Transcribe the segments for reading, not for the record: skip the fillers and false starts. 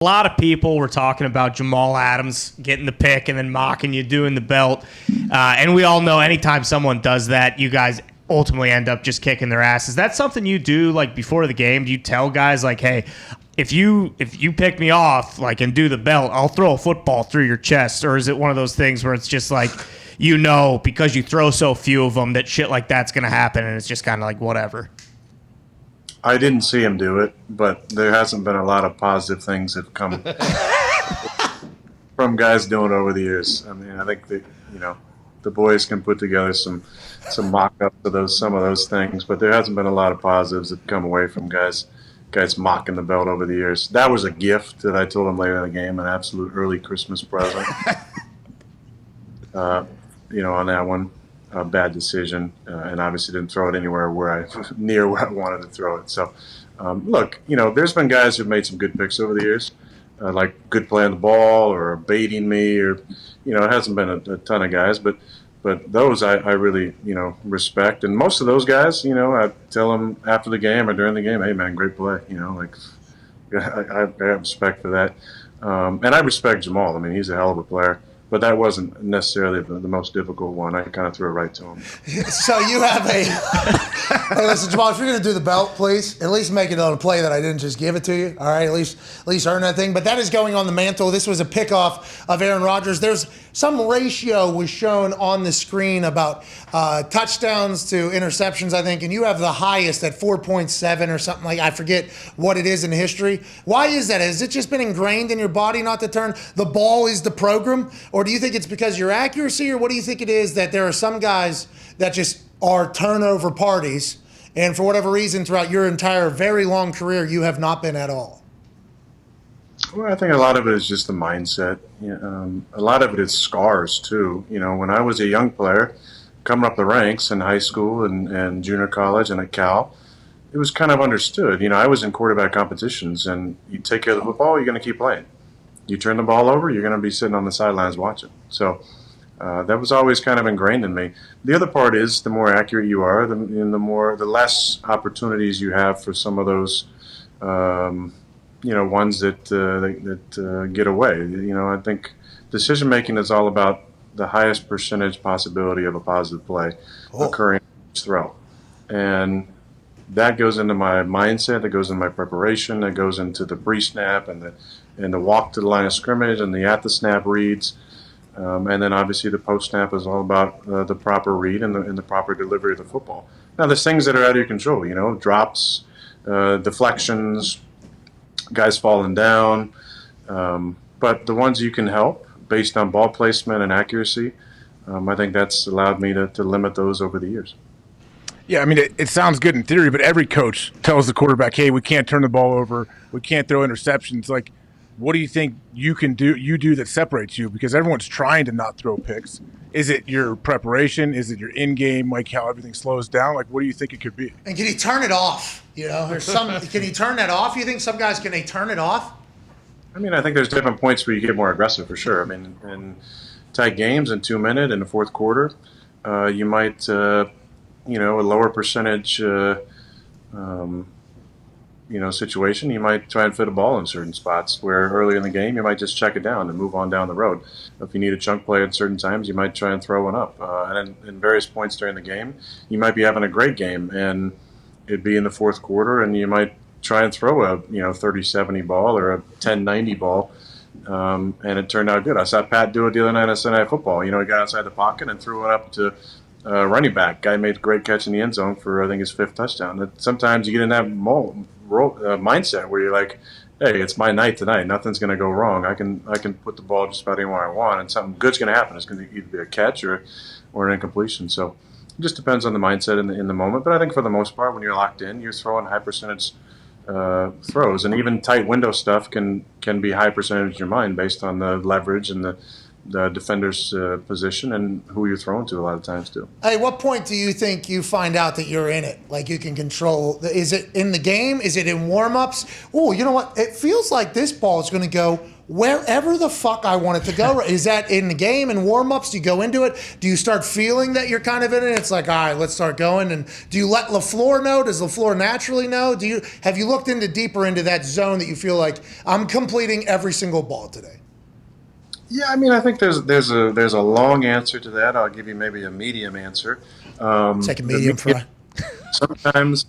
A lot of people were talking about Jamal Adams getting the pick and then mocking you doing the belt. And we all know anytime someone does that, you guys ultimately end up just kicking their ass. Is that something you do like before the game? Do you tell guys like, hey, if you pick me off like and do the belt, I'll throw a football through your chest? Or is it one of those things where it's just like, you know, because you throw so few of them that shit like that's going to happen and it's just kind of like whatever? I didn't see him do it, but there hasn't been a lot of positive things that have come from guys doing it over the years. I mean, I think that, you know, the boys can put together some mock-ups of some of those things, but there hasn't been a lot of positives that come away from guys mocking the belt over the years. That was a gift that I told them later in the game, an absolute early Christmas present. You know, on that one. A bad decision, and obviously didn't throw it anywhere near where I wanted to throw it. So, look, you know, there's been guys who've made some good picks over the years, like good play on the ball or baiting me, or, you know, it hasn't been a ton of guys, but those I really, you know, respect. And most of those guys, you know, I tell them after the game or during the game, hey, man, great play. You know, like, I have respect for that. And I respect Jamal. I mean, he's a hell of a player. But that wasn't necessarily the most difficult one. I kind of threw it right to him. So you have a hey, listen, Jamal, if you're going to do the belt, please, at least make it on a play that I didn't just give it to you. All right, at least earn that thing. But that is going on the mantle. This was a pickoff of Aaron Rodgers. There's some ratio was shown on the screen about touchdowns to interceptions, I think, and you have the highest at 4.7 or something like. I forget what it is in history. Why is that? Has it just been ingrained in your body not to turn? The ball is the program, or do you think it's because of your accuracy, or what do you think it is that there are some guys that just are turnover parties, and for whatever reason throughout your entire very long career you have not been at all? Well, I think a lot of it is just the mindset. A lot of it is scars, too. You know, when I was a young player, coming up the ranks in high school and junior college and at Cal, it was kind of understood. You know, I was in quarterback competitions, and you take care of the football, you're going to keep playing. You turn the ball over, you're going to be sitting on the sidelines watching. So that was always kind of ingrained in me. The other part is the more accurate you are, the less opportunities you have for some of those, you know, ones that get away. You know, I think decision making is all about the highest percentage possibility of a positive play occurring in each throw, and that goes into my mindset. That goes into my preparation. That goes into the pre-snap and the walk to the line of scrimmage and the at the snap reads. And then obviously the post-snap is all about the proper read and the proper delivery of the football. Now, there's things that are out of your control, you know, drops, deflections, guys falling down. But the ones you can help based on ball placement and accuracy, I think that's allowed me to limit those over the years. Yeah, I mean, it sounds good in theory, but every coach tells the quarterback, hey, we can't turn the ball over. We can't throw interceptions. Like, what do you think you do that separates you? Because everyone's trying to not throw picks. Is it your preparation? Is it your in-game, like how everything slows down? Like, what do you think it could be? And can he turn it off? You know, can he turn that off? You think some guys, can they turn it off? I mean, I think there's different points where you get more aggressive for sure. I mean, in tight games in 2 minutes in the fourth quarter, you might, you know, a lower percentage, you know, situation, you might try and fit a ball in certain spots where early in the game you might just check it down and move on down the road. If you need a chunk play at certain times, you might try and throw one up. And in various points during the game, you might be having a great game and it'd be in the fourth quarter and you might try and throw a, you know, 30-70 ball or a 10-90 ball. And it turned out good. I saw Pat do it the other night on Sunday Night Football. You know, he got outside the pocket and threw it up to running back. Guy made a great catch in the end zone for, I think, his 5th touchdown. Sometimes you get in that mindset where you're like, hey, it's my night tonight. Nothing's going to go wrong. I can put the ball just about anywhere I want, and something good's going to happen. It's going to either be a catch or an incompletion. So it just depends on the mindset in the moment. But I think for the most part, when you're locked in, you're throwing high percentage throws, and even tight window stuff can be high percentage in your mind based on the leverage and the defender's position and who you're throwing to a lot of times too. Hey, what point do you think you find out that you're in it? Like you can control? Is it in the game? Is it in warm-ups? Oh, you know what? It feels like this ball is going to go wherever the fuck I want it to go. Is that in the game and warm-ups? Do you go into it? Do you start feeling that you're kind of in it? It's like, all right, let's start going. And do you let LaFleur know? Does LaFleur naturally know? Have you looked deeper into that zone that you feel like I'm completing every single ball today? Yeah, I mean, I think there's a long answer to that. I'll give you maybe a medium answer. Take a medium fry. Sometimes,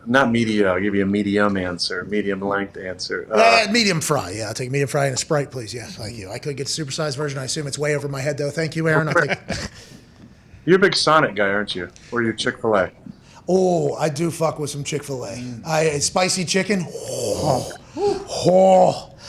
not medium. I'll give you a medium answer, medium length answer. Medium fry. Yeah, I'll take medium fry and a Sprite, please. Yeah, thank you. I could get the supersized version. I assume it's way over my head, though. Thank you, Aaron. You're a big Sonic guy, aren't you? Or are you Chick-fil-A? Oh, I do fuck with some Chick-fil-A. Spicy chicken.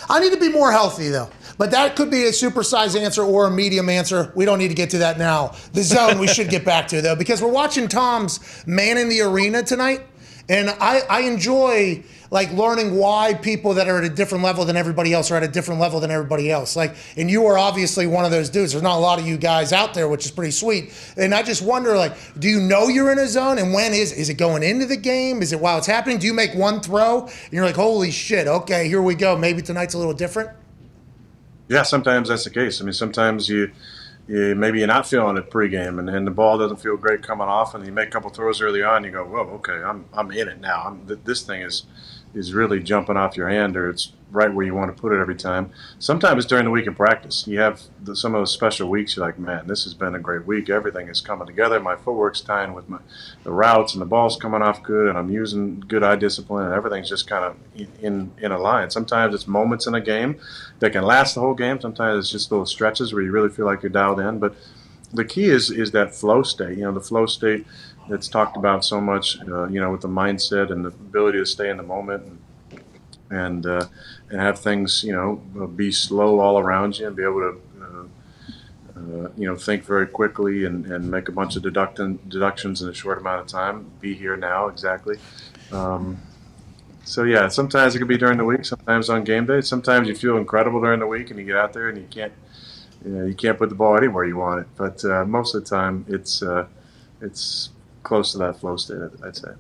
I need to be more healthy, though. But that could be a supersized answer or a medium answer. We don't need to get to that now. The zone we should get back to, though, because we're watching Tom's Man in the Arena tonight. And I enjoy like learning why people that are at a different level than everybody else are at a different level than everybody else. Like, and you are obviously one of those dudes. There's not a lot of you guys out there, which is pretty sweet. And I just wonder, like, do you know you're in a zone? And when is it going into the game? Is it while it's happening? Do you make one throw and you're like, holy shit, okay, here we go. Maybe tonight's a little different? Yeah, sometimes that's the case. I mean, sometimes maybe you're not feeling it pregame, and the ball doesn't feel great coming off, and you make a couple throws early on, and you go, whoa, okay, I'm in it now. This thing is really jumping off your hand, or it's right where you want to put it every time. Sometimes it's during the week in practice. You have some of those special weeks. You're like, man, this has been a great week. Everything is coming together. My footwork's tying with the routes, and the ball's coming off good, and I'm using good eye discipline, and everything's just kind of in a line. Sometimes it's moments in a game that can last the whole game. Sometimes it's just little stretches where you really feel like you're dialed in. But the key is that flow state. You know, the flow state that's talked about so much. You know, with the mindset and the ability to stay in the moment and have things, you know, be slow all around you and be able to, you know, think very quickly and make a bunch of deductions in a short amount of time. Be here now, exactly. So yeah, sometimes it could be during the week, sometimes on game day. Sometimes you feel incredible during the week and you get out there and you can't put the ball anywhere you want it. But most of the time, it's close to that flow state, I'd say.